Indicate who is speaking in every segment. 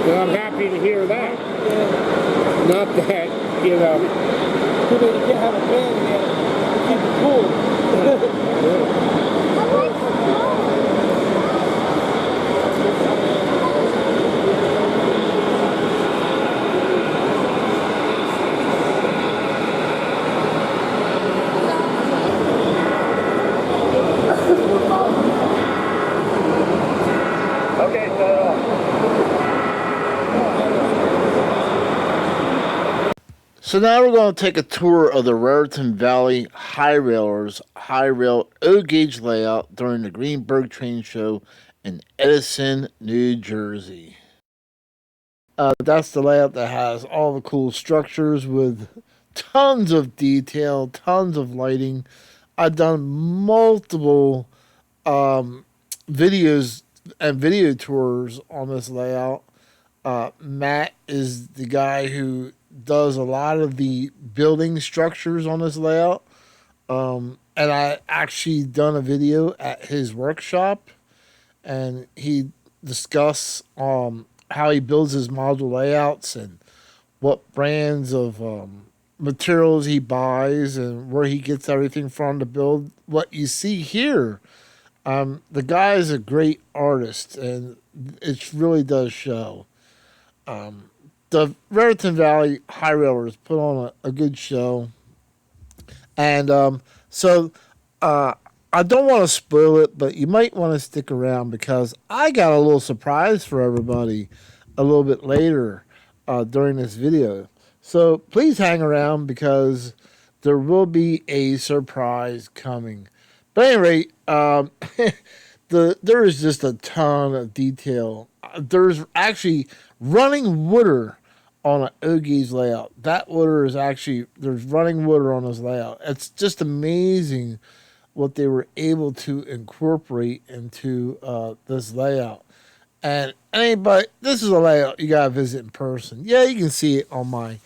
Speaker 1: Well, I'm happy to hear that. Not that, you know.
Speaker 2: You can't have a fan yet. Keep it cool.
Speaker 3: Okay, shut it off.
Speaker 4: So now we're going to take a tour of the Raritan Valley Hi Rallers high rail O-gauge layout during the Greenberg Train Show in Edison, New Jersey. That's the layout that has all the cool structures with tons of detail, tons of lighting. I've done multiple videos and video tours on this layout. Matt is the guy who does a lot of the building structures on this layout. And I actually done a video at his workshop, and he discussed how he builds his module layouts and what brands of materials he buys and where he gets everything from to build what you see here. The guy is a great artist, and it really does show. The Raritan Valley Hi Rallers put on a good show. And I don't want to spoil it, but you might want to stick around because I got a little surprise for everybody a little bit later during this video. So please hang around because there will be a surprise coming. But at any rate, there is just a ton of detail. There's actually running water on an O-gauge layout. That water is actually, there's running water on this layout. It's just amazing what they were able to incorporate into this layout. And anybody, this is a layout you gotta visit in person. Yeah, you can see it on my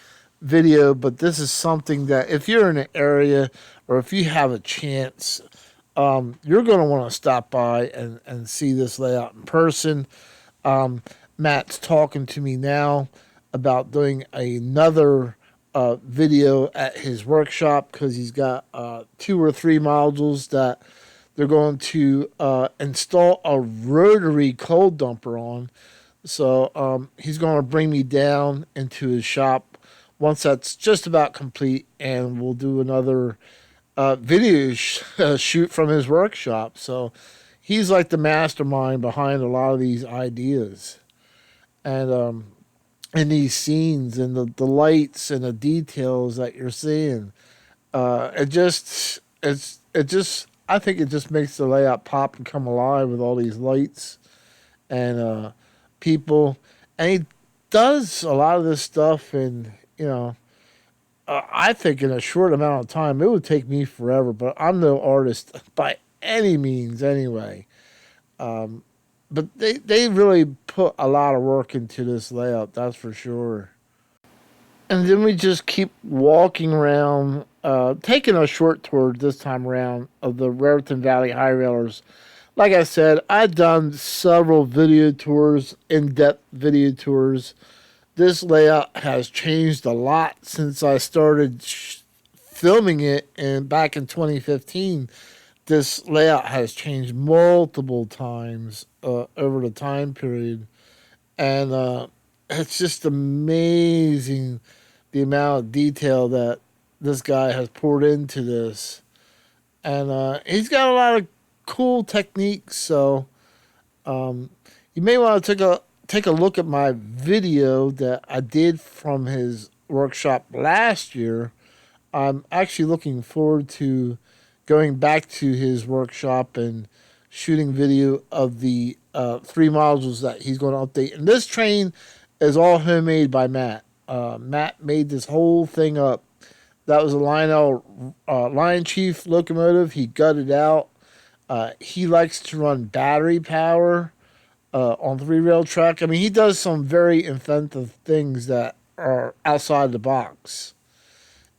Speaker 4: video, but this is something that if you're in an area or if you have a chance, you're going to want to stop by and see this layout in person. Matt's talking to me now about doing another video at his workshop because he's got 2 or 3 modules that they're going to install a rotary coal dumper on. So he's going to bring me down into his shop once that's just about complete, and we'll do another video shoot from his workshop. So he's like the mastermind behind a lot of these ideas and these scenes and the lights and the details that you're seeing. I think it just makes the layout pop and come alive with all these lights and people. And he does a lot of this stuff in, I think in a short amount of time. It would take me forever, but I'm no artist by any means anyway. But they really put a lot of work into this layout, that's for sure. And then we just keep walking around, taking a short tour this time around of the Raritan Valley Hi Rallers. Like I said, I've done several video tours, in-depth video tours. This layout has changed a lot since I started filming it back in 2015. This layout has changed multiple times over the time period. And it's just amazing the amount of detail that this guy has poured into this. And he's got a lot of cool techniques. So you may want to take a look at my video that I did from his workshop last year. I'm actually looking forward to going back to his workshop and shooting video of the 3 modules that he's going to update. And this train is all homemade by Matt. Matt made this whole thing up. That was a Lionel Lion Chief locomotive. He gutted out. He likes to run battery power on 3-rail track. I mean, he does some very inventive things that are outside the box.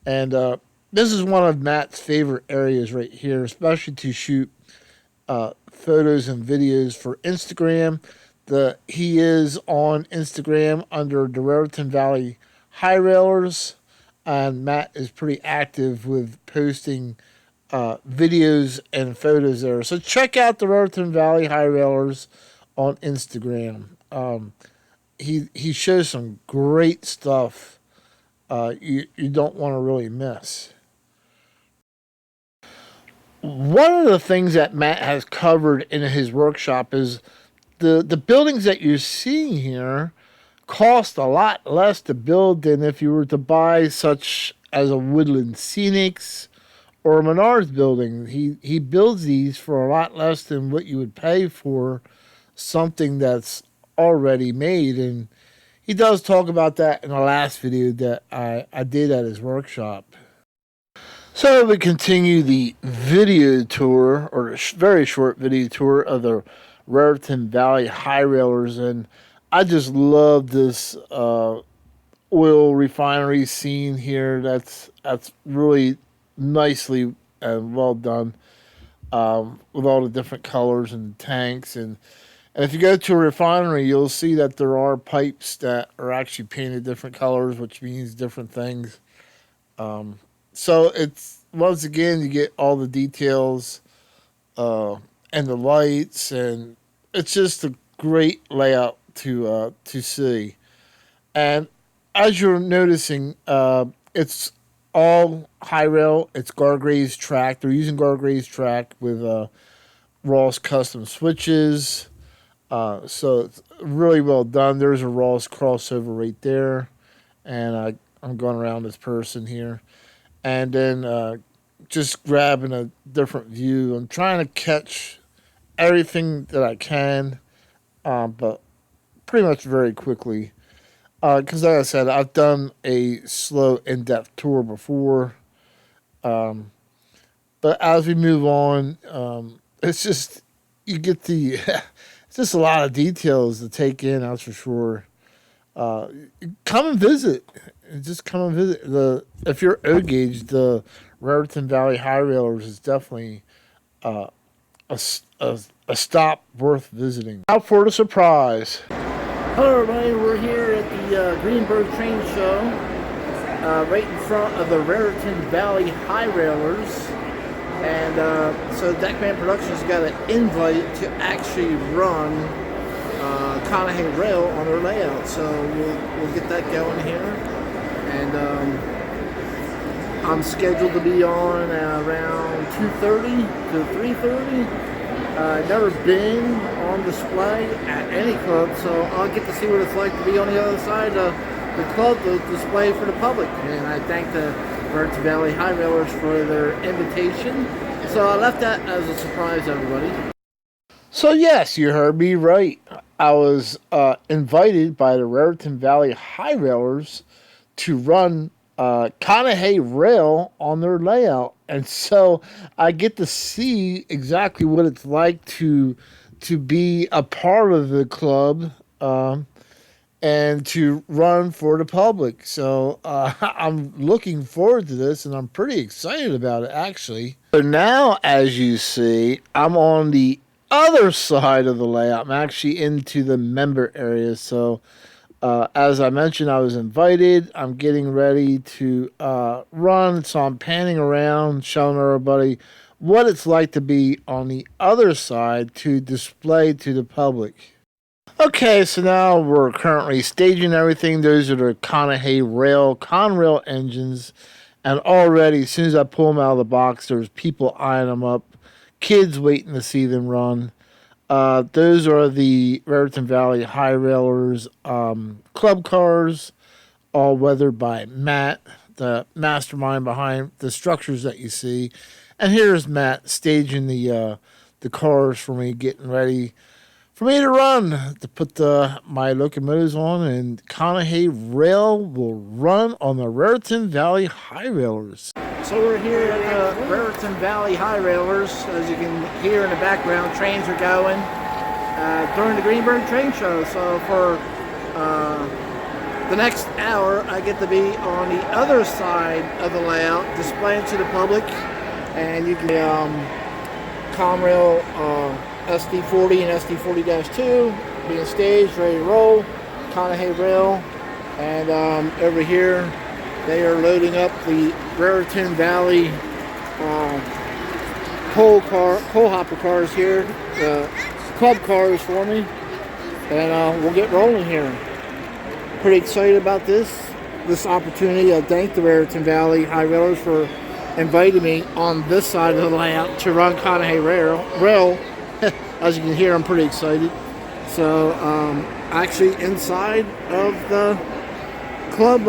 Speaker 4: And this is one of Matt's favorite areas right here, especially to shoot photos and videos for Instagram. He is on Instagram under the Raritan Valley Hi Rallers, and Matt is pretty active with posting videos and photos there. So check out the Raritan Valley Hi Rallers on Instagram. He shows some great stuff you don't want to really miss. One of the things that Matt has covered in his workshop is the buildings that you're seeing here cost a lot less to build than if you were to buy such as a Woodland Scenics or a Menards building. He builds these for a lot less than what you would pay for something that's already made, and he does talk about that in the last video that I did at his workshop. So we continue the video tour, or a very short video tour of the Raritan Valley Hi Rallers, and I just love this oil refinery scene here. That's really nicely and well done, with all the different colors and tanks. And if you go to a refinery, you'll see that there are pipes that are actually painted different colors, which means different things. So it's, once again, you get all the details and the lights, and it's just a great layout to see. And as you're noticing, it's all high rail. It's Gargraves track. They're using Gargraves track with Ross custom switches. So it's really well done. There's a Ross crossover right there, and I'm going around this person here, and then just grabbing a different view. I'm trying to catch everything that I can, but pretty much very quickly. Because like I said, I've done a slow, in-depth tour before. But as we move on, it's just, you get the, it's just a lot of details to take in, that's for sure. Come and visit. Just come and visit. If you're O-Gauge, the Raritan Valley Hi Rallers is definitely a stop worth visiting. Out for the surprise.
Speaker 3: Hello everybody, we're here at the Greenberg Train Show, right in front of the Raritan Valley Hi Rallers, and so Dakman Productions got an invite to actually run Conahey Rail on their layout, so we'll get that going here, and I'm scheduled to be on around 2:30 to 3:30. Never been on display at any club, so I'll get to see what it's like to be on the other side of the club to display for the public. And I thank the Raritan Valley Hi Rallers for their invitation. So I left that as a surprise to everybody.
Speaker 4: So yes, you heard me right. I was invited by the Raritan Valley Hi Rallers to run Conahey Rail on their layout, and so I get to see exactly what it's like to be a part of the club and to run for the public. So I'm looking forward to this, and I'm pretty excited about it, actually. So now, as you see, I'm on the other side of the layout. I'm actually into the member area, so as I mentioned, I was invited. I'm getting ready to run, so I'm panning around, showing everybody what it's like to be on the other side to display to the public. Okay, so now we're currently staging everything. Those are the Conahey Rail, Conrail engines, and already, as soon as I pull them out of the box, there's people eyeing them up, kids waiting to see them run. Those are the Raritan Valley Hi Rallers club cars, all weathered by Matt, the mastermind behind the structures that you see. And here's Matt staging the cars for me, getting ready for me to run, to put my locomotives on, and Conahey Rail will run on the Raritan Valley Hi Rallers.
Speaker 3: So we're here at the Raritan Valley Hi Rallers. As you can hear in the background, trains are going during the Greenberg Train Show. So for the next hour, I get to be on the other side of the layout, displaying to the public, and you can Conrail SD40 and SD40-2, being staged, ready to roll. Conahey Rail, and over here they are loading up the Raritan Valley coal hopper cars here, club cars for me, and we'll get rolling here. Pretty excited about this opportunity. I thank the Raritan Valley Hi Rallers for inviting me on this side of the layout to run Conahey Rail. As you can hear, I'm pretty excited. So actually inside of the club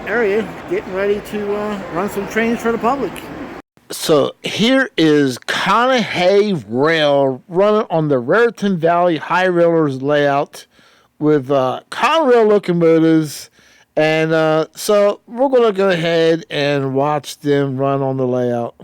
Speaker 3: area, getting ready to run some trains for the public.
Speaker 4: So here is Conahey Rail running on the Raritan Valley Hi Rallers layout with Conrail locomotives. And so we're going to go ahead and watch them run on the layout.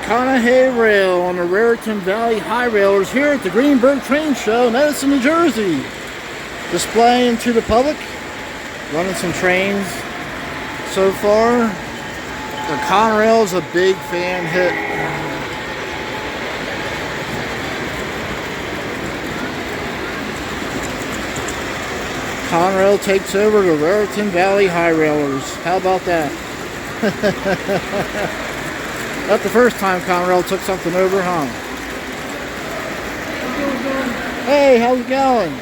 Speaker 4: Conahey Rail on the Raritan Valley Hi Rallers here at the Greenberg Train Show in Edison, New Jersey. Displaying to the public, running some trains so far. The Conrail is a big fan hit. Conrail takes over the Raritan Valley Hi Rallers. How about that? Not the first time Conrail took something over, huh? Hey, how's it going?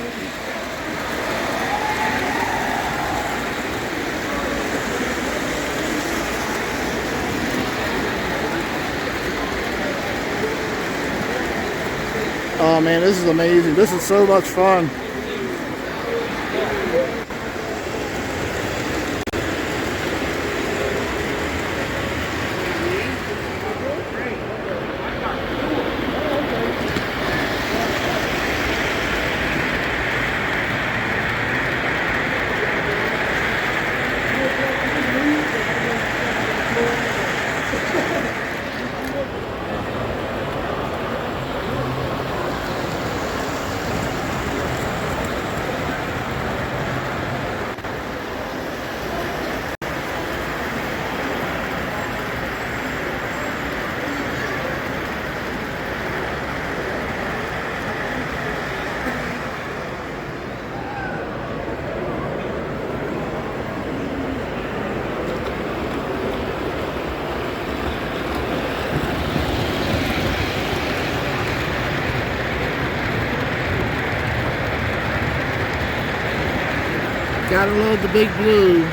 Speaker 4: Oh man, this is amazing. This is so much fun. Gotta love the big blue.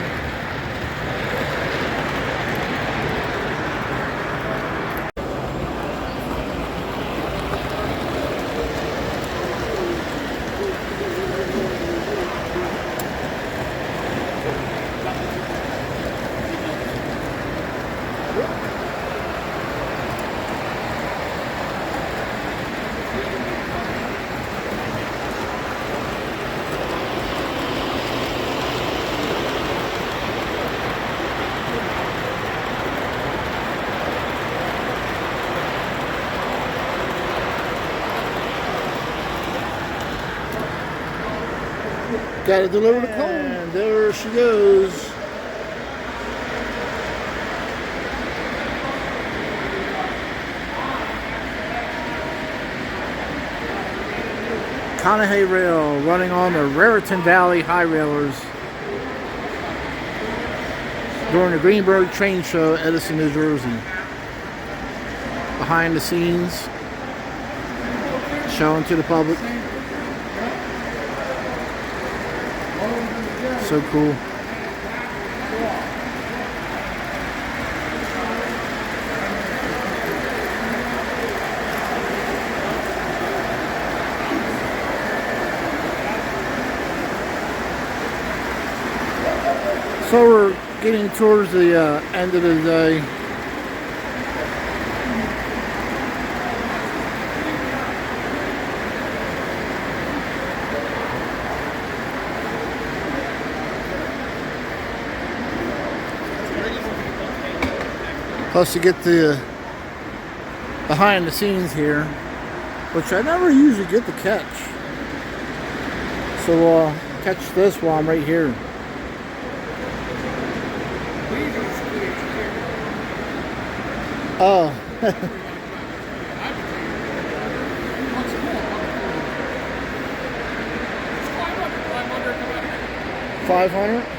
Speaker 4: Gotta deliver the coal. And there she goes. Conahey Rail running on the Raritan Valley Hi Rallers during the Greenberg Train Show, Edison, New Jersey. Behind the scenes, showing to the public. So cool.
Speaker 3: So we're getting towards the end of the day. Plus you get the behind the scenes here, which I never usually get to catch. So catch this while I'm right here. Oh. 500?